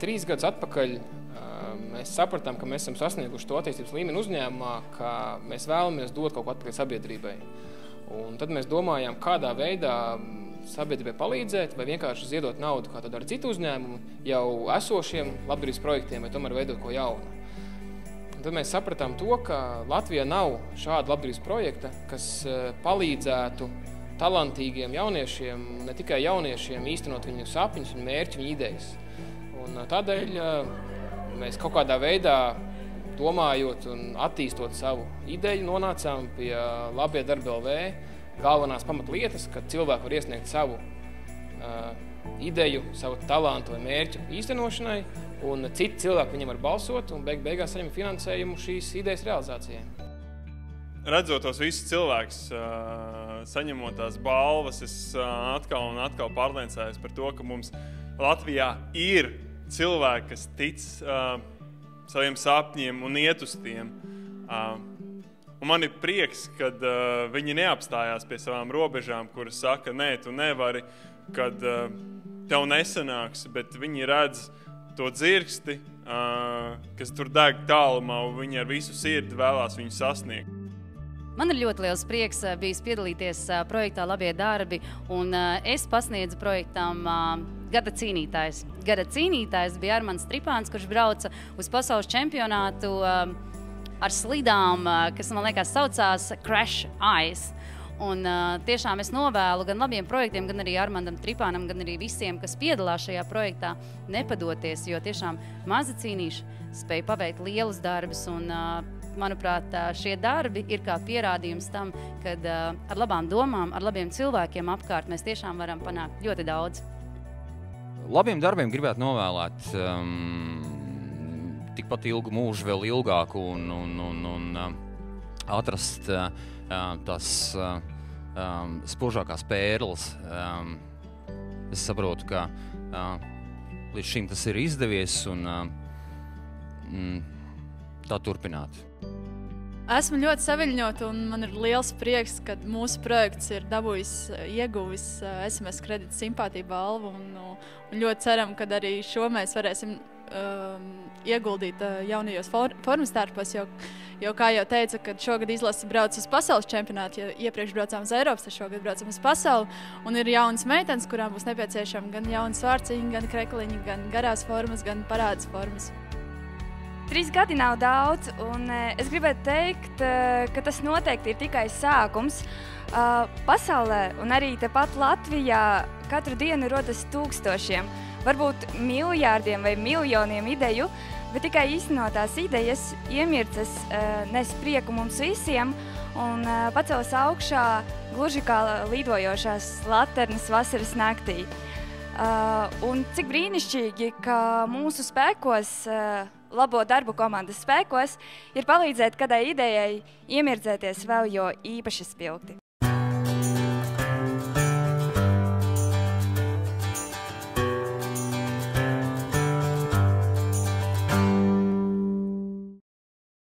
3 gadus atpakaļ mēs sapratām, ka mēs esam sasnieguši to attīstības līmeni uzņēmumā, ka mēs vēlamies dot kaut ko atpakaļ sabiedrībai. Un tad mēs domājām, kādā veidā sabiedrībai palīdzēt, vai vienkārši ziedot naudu, kā to dara citu uzņēmumu, jau esošiem labdarības projektiem, vai tomēr veidot ko jaunu. Un tad mēs sapratām to, ka Latvijā nav šāda labdarības projekta, kas palīdzētu talantīgiem jauniešiem, ne tikai jauniešiem, īstenot viņu sapņus, viņu mērķus, viņu idejas. Un tādēļ mēs kaut kādā veidā, domājot un attīstot savu ideju, nonācām pie Labie darbi LV galvenās pamatlietas, kad cilvēki var iesniegt savu ideju, savu talantu vai mērķu īstenošanai, un citi cilvēki viņam var balsot un beigās saņem finansējumu šīs idejas realizācijai. Redzot tos visus cilvēkus, saņemot tās balvas, es atkal un atkal pārliecājos par to, ka mums Latvijā ir cilvēki, kas tic saviem sapņiem un iet uz tiem. Un man ir prieks, kad viņi neapstājās pie savām robežām, kuras saka, nē, tu nevari, kad tev nesanāks, bet viņi redz to dzirksti, kas tur deg tālumā, un viņi ar visu sirdi vēlās viņu sasniegt. Man ir ļoti liels prieks bijis piedalīties projektā Labie darbi, un es pasniedzu projektam Gada cīnītājs. Gada cīnītājs bija Armands Tripāns, kurš brauca uz pasaules čempionātu ar slidām, kas man liekas saucās Crash Ice. Un tiešām es novēlu gan labiem projektiem, gan arī Armandam Tripānam, gan arī visiem, kas piedalās šajā projektā, nepadoties, jo tiešām mazi cīnīši spēja paveikt lielus darbus. Un, manuprāt, šie darbi ir kā pierādījums tam, kad ar labām domām, ar labiem cilvēkiem apkārt mēs tiešām varam panākt ļoti daudz. Labiem darbiem gribētu novēlēt tikpat ilgu mūžu, vēl ilgāku un atrast tās spožākās pērles. Es saprotu, ka līdz šim tas ir izdevies un tā turpināt. Esmu ļoti saviļņota un man ir liels prieks, ka mūsu projekts ir ieguvis SMS kredīta simpātija balvu un ļoti ceram, ka arī šo mēs varēsim ieguldīt jaunajos formas tērpos, jo kā jau teica, kad šogad izlase brauc uz pasaules čempionātu, ja iepriekš braucām uz Eiropas, tad šogad braucam uz pasauli, un ir jaunas meitenes, kurām būs nepieciešama gan jaunas svārciņi, gan krekliņi, gan garās formas, gan parādas formas. 3 gadi nav daudz, un es gribētu teikt, ka tas noteikti ir tikai sākums. Pasaulē un arī tepat Latvijā katru dienu rodas tūkstošiem, varbūt miljārdiem vai miljoniem ideju, bet tikai īstenotās idejas iemirdzas nes prieku mums visiem un pacels augšā gluži kā lidojošās laternas vasaras naktī. Un cik brīnišķīgi, ka mūsu spēkos, Labo darbu komandas spēkos, ir palīdzēt kādai idejai iemirdzēties vēl jo īpaši spilgti.